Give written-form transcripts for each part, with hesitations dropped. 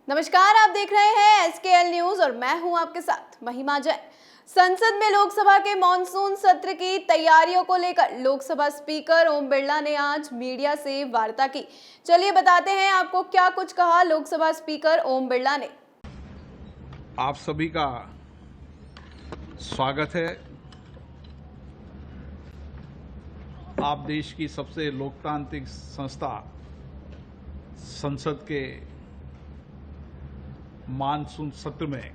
नमस्कार, आप देख रहे हैं SKL न्यूज और मैं हूं आपके साथ महिमा जैन। संसद में लोकसभा के मॉनसून सत्र की तैयारियों को लेकर लोकसभा स्पीकर ओम बिरला ने आज मीडिया से वार्ता की। चलिए बताते हैं आपको क्या कुछ कहा लोकसभा स्पीकर ओम बिरला ने। आप सभी का स्वागत है। आप देश की सबसे लोकतांत्रिक संस्था संसद के मानसून सत्र में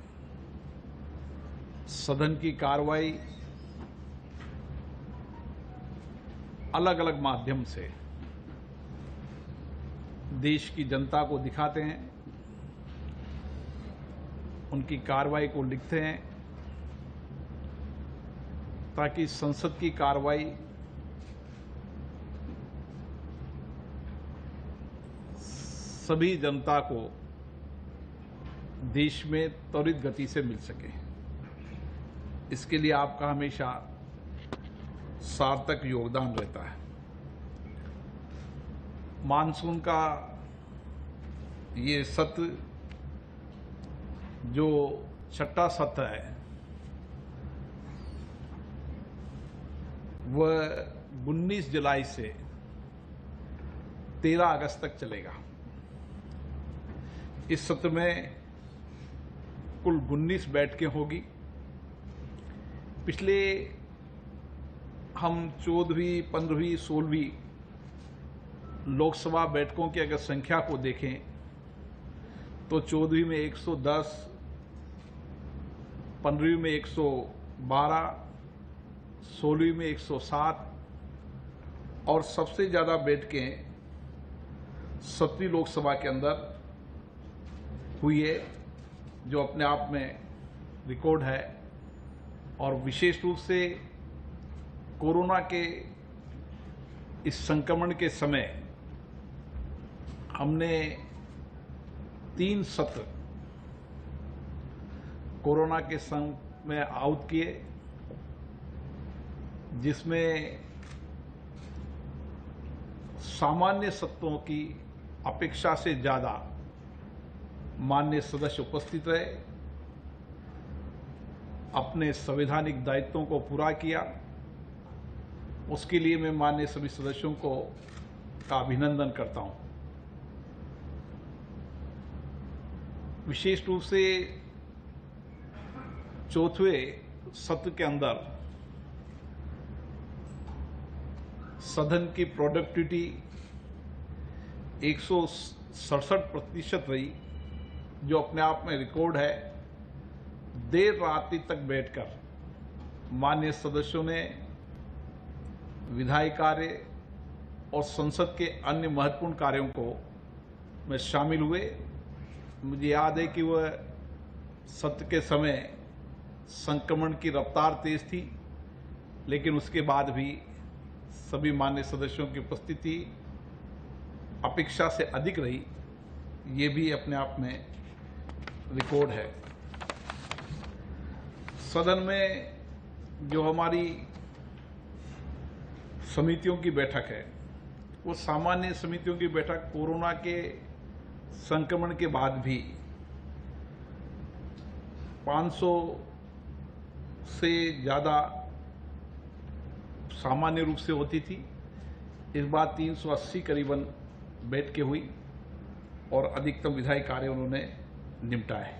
सदन की कार्रवाई अलग अलग माध्यम से देश की जनता को दिखाते हैं, उनकी कार्रवाई को लिखते हैं ताकि संसद की कार्रवाई सभी जनता को देश में त्वरित गति से मिल सके। इसके लिए आपका हमेशा सार्थक योगदान रहता है। मानसून का ये सत्र जो छठा सत्र है वह 19 जुलाई से 13 अगस्त तक चलेगा। इस सत्र में कुल 19 बैठकें होगी। पिछले हम 14वीं, 15वीं, 16वीं लोकसभा बैठकों की अगर संख्या को देखें तो 14वीं में 110, 15वीं में 112, 16वीं में 107 और सबसे ज़्यादा बैठकें 17वीं लोकसभा के अंदर हुई है, जो अपने आप में रिकॉर्ड है। और विशेष रूप से कोरोना के इस संक्रमण के समय हमने 3 सत्र कोरोना के समय आउट किए, जिसमें सामान्य सत्रों की अपेक्षा से ज़्यादा माननीय सदस्य उपस्थित रहे, अपने संवैधानिक दायित्वों को पूरा किया। उसके लिए मैं माननीय सभी सदस्यों का अभिनंदन करता हूं। विशेष रूप से चौथे सत्र के अंदर सदन की प्रोडक्टिविटी 167% रही, जो अपने आप में रिकॉर्ड है। देर रात्रि तक बैठकर माननीय सदस्यों ने विधायी कार्य और संसद के अन्य महत्वपूर्ण कार्यों को में शामिल हुए। मुझे याद है कि वह सत्र के समय संक्रमण की रफ्तार तेज थी, लेकिन उसके बाद भी सभी माननीय सदस्यों की उपस्थिति अपेक्षा से अधिक रही। ये भी अपने आप में रिकॉर्ड है। सदन में जो हमारी समितियों की बैठक है, वो सामान्य समितियों की बैठक कोरोना के संक्रमण के बाद भी 500 से ज़्यादा सामान्य रूप से होती थी। इस बार 380 करीबन बैठकें हुई और अधिकतम विधायी कार्य उन्होंने निपटाए।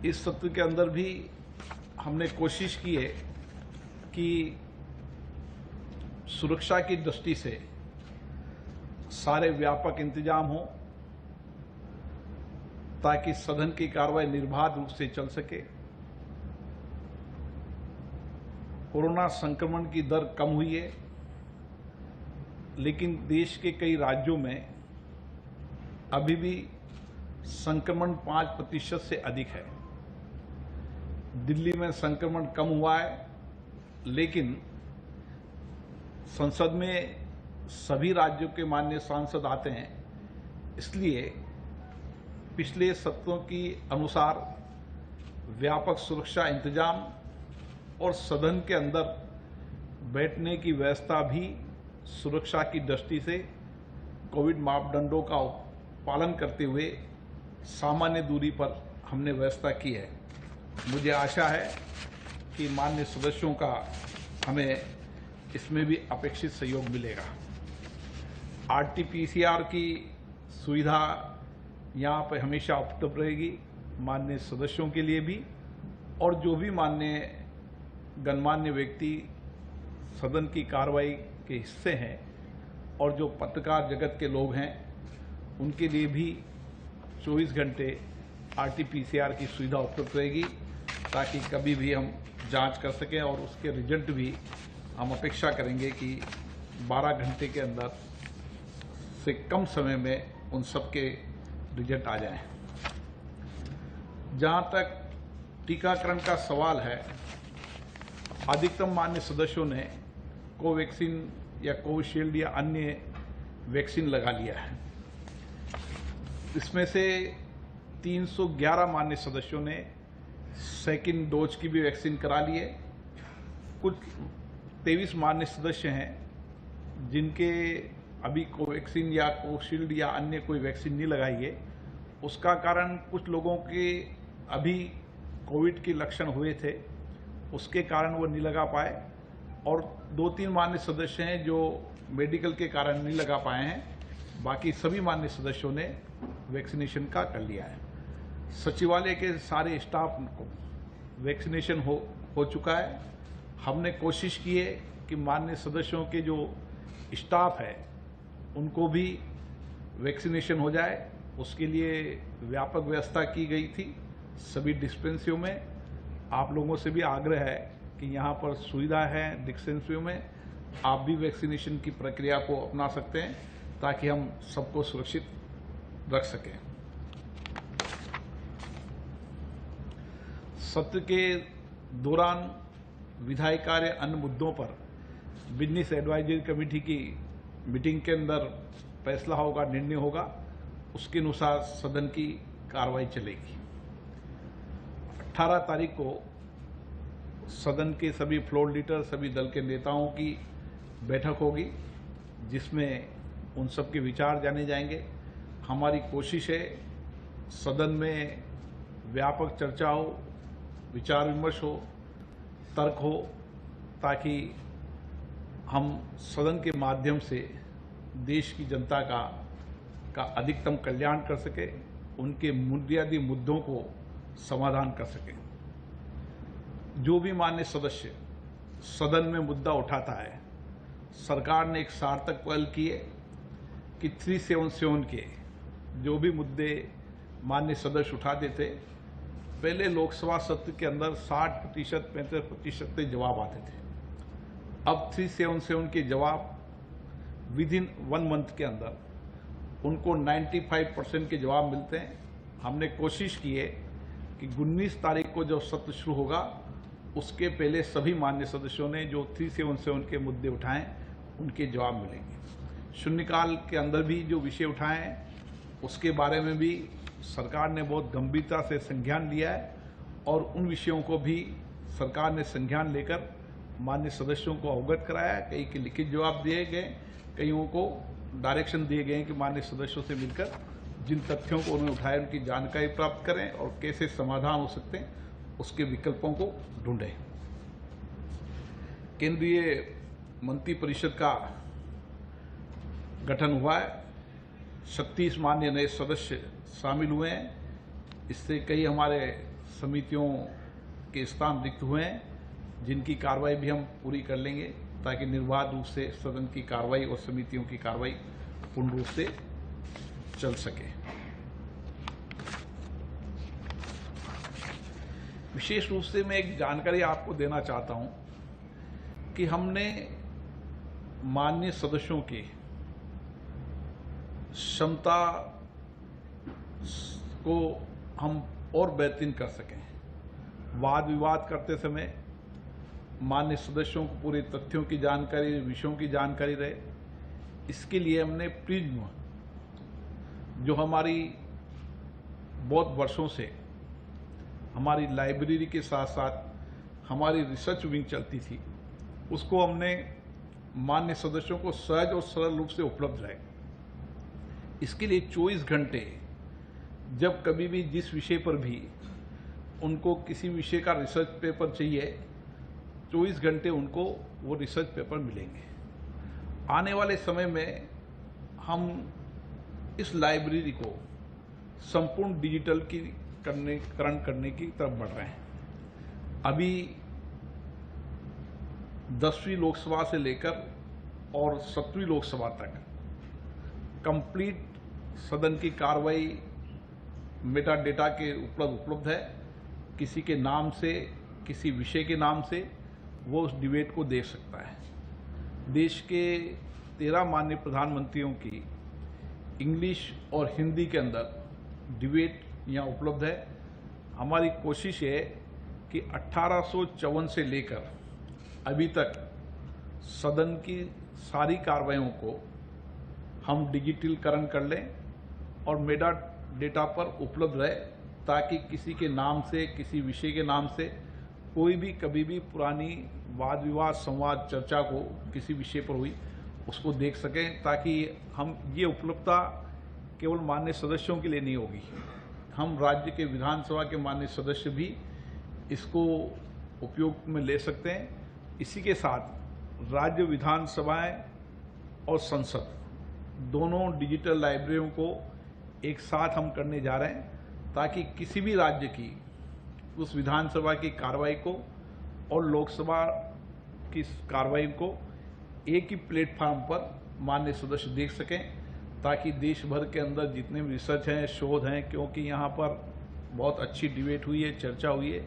इस सत्र के अंदर भी हमने कोशिश की है कि सुरक्षा की दृष्टि से सारे व्यापक इंतजाम हो ताकि सदन की कार्रवाई निर्बाध रूप से चल सके। कोरोना संक्रमण की दर कम हुई है, लेकिन देश के कई राज्यों में अभी भी संक्रमण 5% से अधिक है। दिल्ली में संक्रमण कम हुआ है, लेकिन संसद में सभी राज्यों के माननीय सांसद आते हैं, इसलिए पिछले सत्रों की अनुसार व्यापक सुरक्षा इंतजाम और सदन के अंदर बैठने की व्यवस्था भी सुरक्षा की दृष्टि से कोविड मापदंडों का पालन करते हुए सामान्य दूरी पर हमने व्यवस्था की है। मुझे आशा है कि माननीय सदस्यों का हमें इसमें भी अपेक्षित सहयोग मिलेगा। RT-PCR की सुविधा यहाँ पर हमेशा उपलब्ध रहेगी माननीय सदस्यों के लिए भी, और जो भी माननीय गणमान्य व्यक्ति सदन की कार्रवाई के हिस्से हैं और जो पत्रकार जगत के लोग हैं उनके लिए भी 24 घंटे RT-PCR की सुविधा उपलब्ध रहेगी, ताकि कभी भी हम जांच कर सकें और उसके रिजल्ट भी हम अपेक्षा करेंगे कि 12 घंटे के अंदर से कम समय में उन सब के रिजल्ट आ जाएं। जहां तक टीकाकरण का सवाल है, अधिकतम मान्य सदस्यों ने कोवैक्सीन या कोविशील्ड या अन्य वैक्सीन लगा लिया है। इसमें से 311 मान्य सदस्यों ने सेकंड डोज की भी वैक्सीन करा ली है। कुछ 23 मान्य सदस्य हैं जिनके अभी कोवैक्सीन या कोविशील्ड या अन्य कोई वैक्सीन नहीं लगाई है। उसका कारण कुछ लोगों के अभी कोविड के लक्षण हुए थे, उसके कारण वो नहीं लगा पाए, और 2-3 मान्य सदस्य हैं जो मेडिकल के कारण नहीं लगा पाए हैं। बाकी सभी मान्य सदस्यों ने वैक्सीनेशन का कर लिया है। सचिवालय के सारे स्टाफ को वैक्सीनेशन हो चुका है। हमने कोशिश की है कि मान्य सदस्यों के जो स्टाफ है उनको भी वैक्सीनेशन हो जाए। उसके लिए व्यापक व्यवस्था की गई थी सभी डिस्पेंसरियों में। आप लोगों से भी आग्रह है कि यहाँ पर सुविधा है डिस्पेंसरियों में, आप भी वैक्सीनेशन की प्रक्रिया को अपना सकते हैं ताकि हम सबको सुरक्षित रख सकें। सत्र के दौरान विधायी कार्य अन्य मुद्दों पर बिजनेस एडवाइजरी कमेटी की मीटिंग के अंदर फैसला होगा, निर्णय होगा, उसके अनुसार सदन की कार्रवाई चलेगी। 18 तारीख को सदन के सभी फ्लोर लीडर, सभी दल के नेताओं की बैठक होगी, जिसमें उन सब के विचार जाने जाएंगे। हमारी कोशिश है सदन में व्यापक चर्चा हो, विचार विमर्श हो, तर्क हो, ताकि हम सदन के माध्यम से देश की जनता का अधिकतम कल्याण कर सके, उनके बुनियादी मुद्दों को समाधान कर सके। जो भी मान्य सदस्य सदन में मुद्दा उठाता है, सरकार ने एक सार्थक पहल की है कि 377 के जो भी मुद्दे मान्य सदस्य उठाते थे, पहले लोकसभा सत्र के अंदर 60%, 35% के जवाब आते थे। अब 377 के जवाब विदिन 1 मंथ के अंदर उनको 95% के जवाब मिलते हैं। हमने कोशिश की है कि 19 तारीख को जब सत्र शुरू होगा उसके पहले सभी मान्य सदस्यों ने जो 377 के मुद्दे उठाएं उनके जवाब मिलेंगे। शून्यकाल के अंदर भी जो विषय उठाए हैं उसके बारे में भी सरकार ने बहुत गंभीरता से संज्ञान लिया है, और उन विषयों को भी सरकार ने संज्ञान लेकर मान्य सदस्यों को अवगत कराया। कई के लिखित जवाब दिए गए, कईयों को डायरेक्शन दिए गए कि मान्य सदस्यों से मिलकर जिन तथ्यों को उन्होंने उठाया उनकी जानकारी प्राप्त करें और कैसे समाधान हो सकते हैं उसके विकल्पों को ढूंढें। केंद्रीय मंत्रिपरिषद का गठन हुआ है, 36 मान्य नए सदस्य शामिल हुए हैं। इससे कई हमारे समितियों के स्थान रिक्त हुए हैं, जिनकी कार्रवाई भी हम पूरी कर लेंगे ताकि निर्बाध रूप से सदन की कार्रवाई और समितियों की कार्रवाई पूर्ण रूप से चल सके। विशेष रूप से मैं एक जानकारी आपको देना चाहता हूं कि हमने माननीय सदस्यों की क्षमता को हम और बेहतरीन कर सकें। वाद विवाद करते समय माननीय सदस्यों को पूरे तथ्यों की जानकारी, विषयों की जानकारी रहे, इसके लिए हमने प्रिज्म, जो हमारी बहुत वर्षों से हमारी लाइब्रेरी के साथ साथ हमारी रिसर्च विंग चलती थी, उसको हमने मान्य सदस्यों को सहज और सरल रूप से उपलब्ध रहे। इसके लिए 24 घंटे जब कभी भी जिस विषय पर भी उनको किसी विषय का रिसर्च पेपर चाहिए, 24 घंटे उनको वो रिसर्च पेपर मिलेंगे। आने वाले समय में हम इस लाइब्रेरी को संपूर्ण डिजिटलीकरण करने की तरफ बढ़ रहे हैं। अभी 10वीं लोकसभा से लेकर और 7वीं लोकसभा तक कंप्लीट सदन की कार्रवाई मेटा डेटा के उपलब्ध है। किसी के नाम से, किसी विषय के नाम से वो उस डिबेट को देख सकता है। देश के 13 माननीय प्रधानमंत्रियों की इंग्लिश और हिंदी के अंदर डिबेट यहाँ उपलब्ध है। हमारी कोशिश है कि 1854 से लेकर अभी तक सदन की सारी कार्रवाइयों को हम डिजिटलीकरण कर लें और मेटा डेटा पर उपलब्ध रहे, ताकि किसी के नाम से, किसी विषय के नाम से कोई भी कभी भी पुरानी वाद विवाद, संवाद, चर्चा को किसी विषय पर हुई उसको देख सकें, ताकि हम ये उपलब्धता केवल माननीय सदस्यों के लिए नहीं होगी, हम राज्य के विधानसभा के माननीय सदस्य भी इसको उपयोग में ले सकते हैं। इसी के साथ राज्य विधानसभाएं और संसद दोनों डिजिटल लाइब्रेरियों को एक साथ हम करने जा रहे हैं, ताकि किसी भी राज्य की उस विधानसभा की कार्रवाई को और लोकसभा की कार्रवाई को एक ही प्लेटफॉर्म पर माननीय सदस्य देख सकें, ताकि देश भर के अंदर जितने भी रिसर्च हैं, शोध हैं, क्योंकि यहाँ पर बहुत अच्छी डिबेट हुई है, चर्चा हुई है,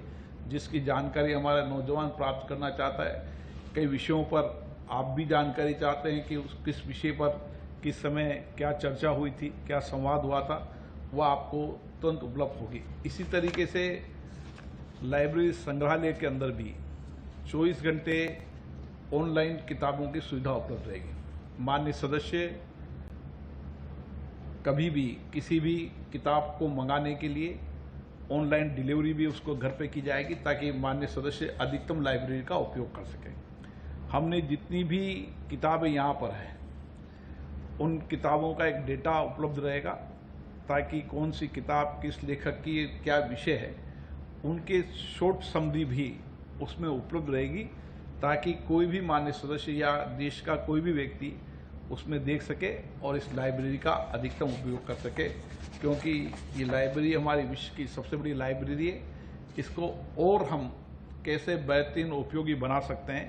जिसकी जानकारी हमारा नौजवान प्राप्त करना चाहता है। कई विषयों पर आप भी जानकारी चाहते हैं कि उस किस विषय पर किस समय क्या चर्चा हुई थी, क्या संवाद हुआ था, वह आपको तुरंत उपलब्ध होगी। इसी तरीके से लाइब्रेरी संग्रहालय के अंदर भी 24 घंटे ऑनलाइन किताबों की सुविधा उपलब्ध रहेगी। माननीय सदस्य कभी भी किसी भी किताब को मंगाने के लिए ऑनलाइन डिलीवरी भी उसको घर पे की जाएगी, ताकि माननीय सदस्य अधिकतम लाइब्रेरी का उपयोग कर सकें। हमने जितनी भी किताबें यहाँ पर हैं उन किताबों का एक डेटा उपलब्ध रहेगा, ताकि कौन सी किताब किस लेखक की क्या विषय है उनके शॉर्ट समरी भी उसमें उपलब्ध रहेगी, ताकि कोई भी माननीय सदस्य या देश का कोई भी व्यक्ति उसमें देख सके और इस लाइब्रेरी का अधिकतम उपयोग कर सके। क्योंकि ये लाइब्रेरी हमारे विश्व की सबसे बड़ी लाइब्रेरी है। इसको और हम कैसे बेहतरीन उपयोगी बना सकते हैं,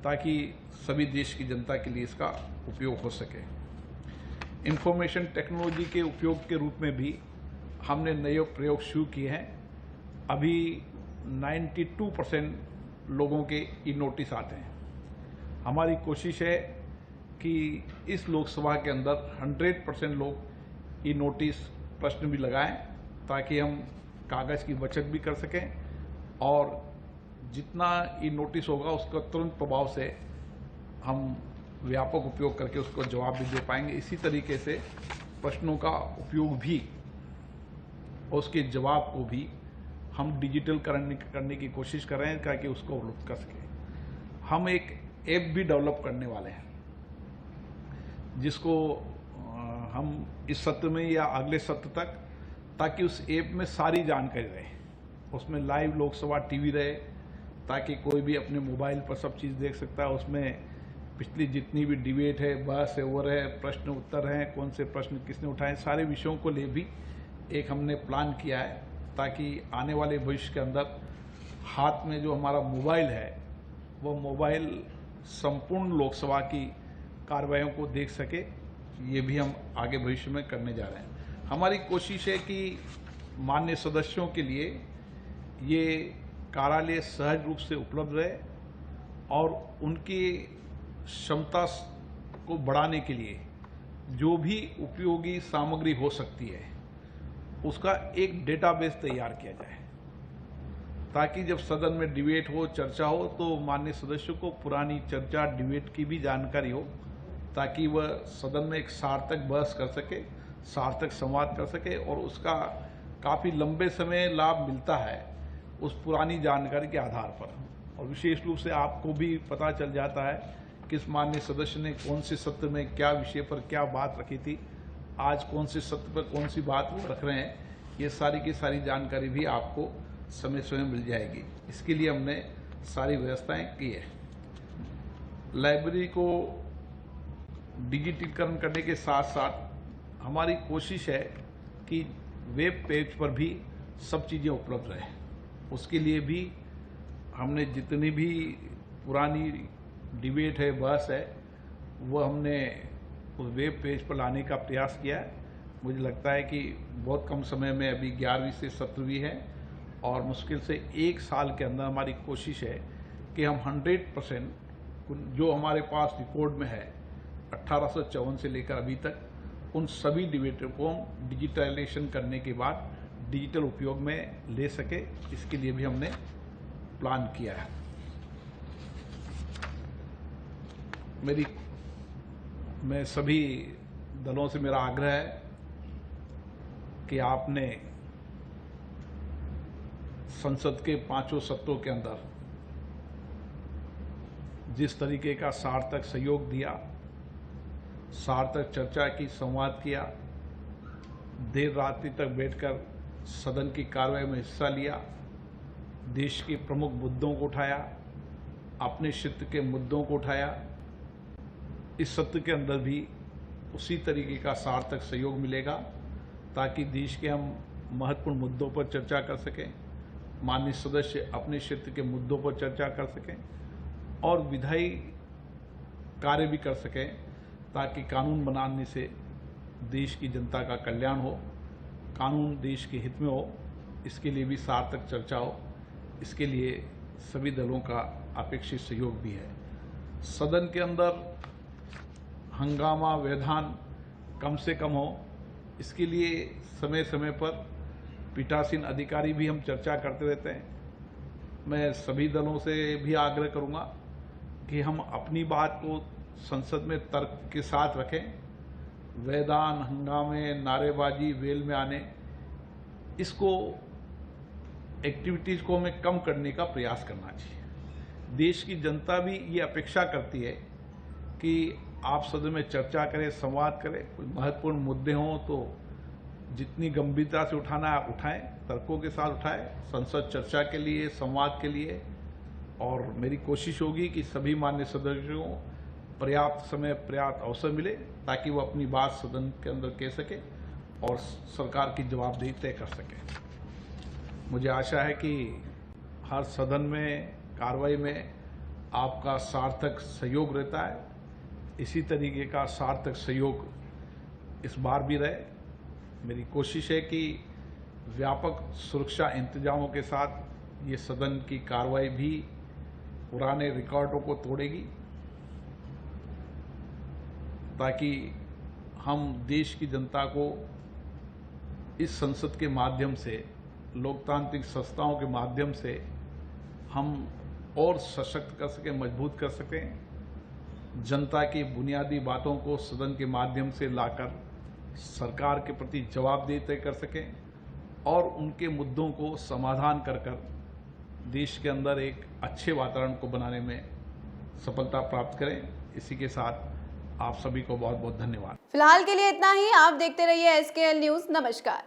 ताकि सभी देश की जनता के लिए इसका उपयोग हो सके। इंफॉर्मेशन टेक्नोलॉजी के उपयोग के रूप में भी हमने नए प्रयोग शुरू किए हैं। अभी 92% लोगों के ई नोटिस आते हैं। हमारी कोशिश है कि इस लोकसभा के अंदर 100% लोग ई नोटिस प्रश्न भी लगाएं, ताकि हम कागज़ की बचत भी कर सकें और जितना ई नोटिस होगा उसका तुरंत प्रभाव से हम व्यापक उपयोग करके उसको जवाब भी दे पाएंगे। इसी तरीके से प्रश्नों का उपयोग भी और उसके जवाब को भी हम डिजिटल करने की कोशिश कर रहे हैं, ताकि उसको उपलब्ध कर सकें। हम एक ऐप भी डेवलप करने वाले हैं, जिसको हम इस सत्र में या अगले सत्र तक, ताकि उस ऐप में सारी जानकारी रहे, उसमें लाइव लोकसभा टीवी रहे, ताकि कोई भी अपने मोबाइल पर सब चीज़ देख सकता है। उसमें पिछली जितनी भी डिबेट है, बहस है, ओवर है, प्रश्न उत्तर हैं, कौन से प्रश्न किसने उठाए, सारे विषयों को ले भी एक हमने प्लान किया है, ताकि आने वाले भविष्य के अंदर हाथ में जो हमारा मोबाइल है वो मोबाइल संपूर्ण लोकसभा की कार्रवाइयों को देख सके। ये भी हम आगे भविष्य में करने जा रहे हैं। हमारी कोशिश है कि माननीय सदस्यों के लिए ये कार्यालय सहज रूप से उपलब्ध रहे और उनकी क्षमता को बढ़ाने के लिए जो भी उपयोगी सामग्री हो सकती है उसका एक डेटाबेस तैयार किया जाए, ताकि जब सदन में डिबेट हो, चर्चा हो, तो माननीय सदस्यों को पुरानी चर्चा, डिबेट की भी जानकारी हो, ताकि वह सदन में एक सार्थक बहस कर सके, सार्थक संवाद कर सके और उसका काफ़ी लंबे समय लाभ मिलता है उस पुरानी जानकारी के आधार पर। और विशेष रूप से आपको भी पता चल जाता है किस माननीय सदस्य ने कौन से सत्र में क्या विषय पर क्या बात रखी थी, आज कौन से सत्र पर कौन सी बात वो रख रहे हैं, ये सारी की सारी जानकारी भी आपको समय समय मिल जाएगी। इसके लिए हमने सारी व्यवस्थाएं की है। लाइब्रेरी को डिजिटलीकरण करने के साथ साथ हमारी कोशिश है कि वेब पेज पर भी सब चीज़ें उपलब्ध रहें। उसके लिए भी हमने जितनी भी पुरानी डिबेट है, बहस है, वो हमने उस वेब पेज पर लाने का प्रयास किया है। मुझे लगता है कि बहुत कम समय में, अभी 11वीं से 17वीं है और मुश्किल से 1 साल के अंदर हमारी कोशिश है कि हम 100% जो हमारे पास रिकॉर्ड में है 1854 से लेकर अभी तक, उन सभी डिबेटों को हम डिजिटलाइजेशन करने के बाद डिजिटल उपयोग में ले सके। इसके लिए भी हमने प्लान किया है। मैं सभी दलों से मेरा आग्रह है कि आपने संसद के 5 सत्रों के अंदर जिस तरीके का सार्थक सहयोग दिया, सार्थक चर्चा की, संवाद किया, देर रात्रि तक बैठकर सदन की कार्रवाई में हिस्सा लिया, देश के प्रमुख मुद्दों को उठाया, अपने क्षेत्र के मुद्दों को उठाया, इस सत्र के अंदर भी उसी तरीके का सार्थक सहयोग मिलेगा ताकि देश के हम महत्वपूर्ण मुद्दों पर चर्चा कर सकें, माननीय सदस्य अपने क्षेत्र के मुद्दों पर चर्चा कर सकें और विधायी कार्य भी कर सकें ताकि कानून बनाने से देश की जनता का कल्याण हो, कानून देश के हित में हो। इसके लिए भी सार्थक चर्चा हो। इसके लिए सभी दलों का अपेक्षित सहयोग भी है। सदन के अंदर हंगामा, व्यवधान कम से कम हो, इसके लिए समय समय पर पीठासीन अधिकारी भी हम चर्चा करते रहते हैं। मैं सभी दलों से भी आग्रह करूंगा कि हम अपनी बात को संसद में तर्क के साथ रखें। व्यवधान, हंगामे, नारेबाजी, वेल में आने, इसको एक्टिविटीज को हमें कम करने का प्रयास करना चाहिए। देश की जनता भी ये अपेक्षा करती है कि आप सदन में चर्चा करें, संवाद करें। कोई महत्वपूर्ण मुद्दे हों तो जितनी गंभीरता से उठाना है उठाएं, तर्कों के साथ उठाएं, संसद चर्चा के लिए, संवाद के लिए। और मेरी कोशिश होगी कि सभी मान्य सदस्यों को पर्याप्त समय, पर्याप्त अवसर मिले ताकि वो अपनी बात सदन के अंदर कह सके और सरकार की जवाबदेही तय कर सके। मुझे आशा है कि हर सदन में, कार्रवाई में आपका सार्थक सहयोग रहता है। इसी तरीके का सार्थक सहयोग इस बार भी रहे। मेरी कोशिश है कि व्यापक सुरक्षा इंतजामों के साथ ये सदन की कार्रवाई भी पुराने रिकॉर्डों को तोड़ेगी ताकि हम देश की जनता को इस संसद के माध्यम से, लोकतांत्रिक संस्थाओं के माध्यम से हम और सशक्त कर सकें, मजबूत कर सकें। जनता की बुनियादी बातों को सदन के माध्यम से लाकर सरकार के प्रति जवाबदेही तय कर सकें और उनके मुद्दों को समाधान कर देश के अंदर एक अच्छे वातावरण को बनाने में सफलता प्राप्त करें। इसी के साथ आप सभी को बहुत बहुत धन्यवाद। फिलहाल के लिए इतना ही। आप देखते रहिए SKL न्यूज़। नमस्कार।